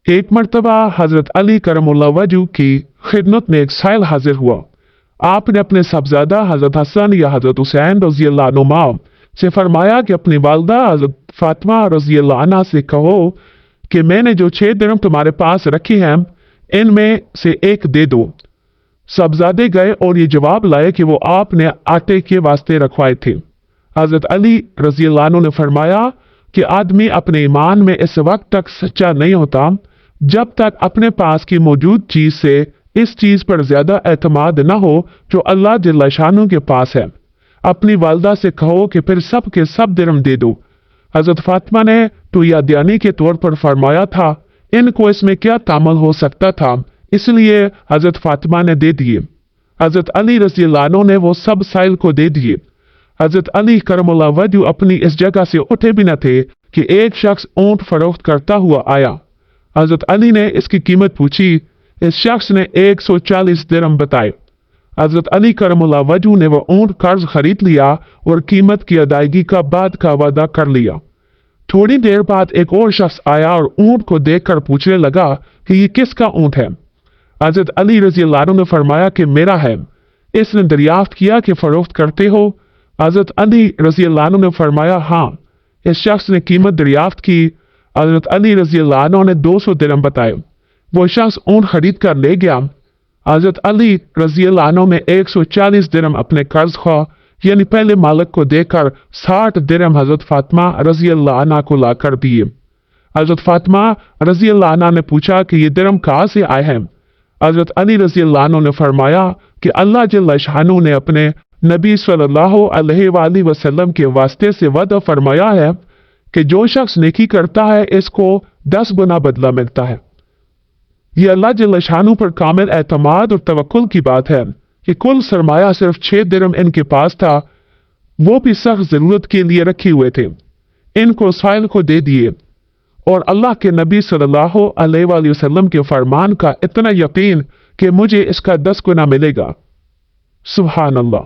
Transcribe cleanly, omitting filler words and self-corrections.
एक मर्तबा हजरत अली करमुल्लाह वजह की खिदमत में एक साइल हाजिर हुआ। आपने अपने साहबजादा हजरत हसन या हजरत हुसैन रज़ियल्लाहु अन्हुमा से फरमाया कि अपनी वालदा हजरत फातिमा रज़ियल्लाहु अन्हा से कहो कि मैंने जो 6 दिरहम तुम्हारे पास रखे हैं इनमें से एक दे दो। साहबजादे गए और ये जवाब लाए कि वो आपने आटे के वास्ते रखवाए थे। हजरत अली रज़ियल्लाहु अन्हु ने फरमाया कि आदमी अपने ईमान में इस वक्त तक सच्चा नहीं होता जब तक अपने पास की मौजूद चीज से इस चीज पर ज्यादा एतमाद न हो जो अल्लाह जल्ल शानु के पास है। अपनी वालदा से कहो कि फिर सब के सब दिरहम दे दो। हजरत फातिमा ने तो यादयानी के तौर पर फरमाया था, इनको इसमें क्या तामल हो सकता था, इसलिए हजरत फातिमा ने दे दिए। हजरत अली रज़ियल्लाहु अन्हु ने वो सब साइल को दे दिए। हजरत अली करमुल्लाह वजह अपनी इस जगह से उठे भी न थे कि एक शख्स ऊंट फरोख्त करता हुआ आया। हजरत अली ने इसकी कीमत पूछी। इस शख्स ने 140 दिरहम बताए। हजरत अली करमुल्लाह वजह ने वह ऊंट कर्ज खरीद लिया और कीमत की अदायगी का बाद का वादा कर लिया। थोड़ी देर बाद एक और शख्स आया और ऊंट को देखकर पूछने लगा कि ये किसका ऊंट है। हजरत अली रज़ियल्लाहु अन्हु ने फरमाया कि मेरा है। इसने दरियाफ्त किया कि फरोख्त करते हो। हजरत अली रज़ियल्लाहु अन्हु ने फरमाया हाँ। इस शख्स ने कीमत दरियाफ्त की। हजरत अली रज़ियल्लाहु अन्हु ने 200 दिरहम बताए। वो शख्स ऊंट खरीद कर ले गया। हजरत अली रज़ियल्लाहु अन्हु ने 140 दिरहम अपने कर्ज ख्वाह यानी पहले मालिक को देकर 60 दिरहम हजरत फातिमा रज़ियल्लाहु अन्हा को लाकर दिए। हजरत फातिमा रज़ियल्लाहु अन्हा ने पूछा कि ये दिरहम कहाँ से आए हैं। हजरत अली रज़ियल्लाहु अन्हु ने फरमाया कि अल्लाह जल्ल शानु ने अपने नबी सल्लल्लाहु अलैहि वसल्लम के वास्ते से वादा फरमाया है कि जो शख्स नेकी करता है इसको 10 गुना बदला मिलता है। ये अल्लाह जल्ल शानु पर कामिल एतमाद और तवक्कुल की बात है कि कुल सरमाया सिर्फ 6 दिरहम इनके पास था, वो भी सख्त जरूरत के लिए रखे हुए थे। इनको साइल को दे दिए और अल्लाह के नबी सल्लल्लाहु अलैहि वसल्लम के फरमान का इतना यकीन कि मुझे इसका 10 गुना मिलेगा। सुभान अल्लाह।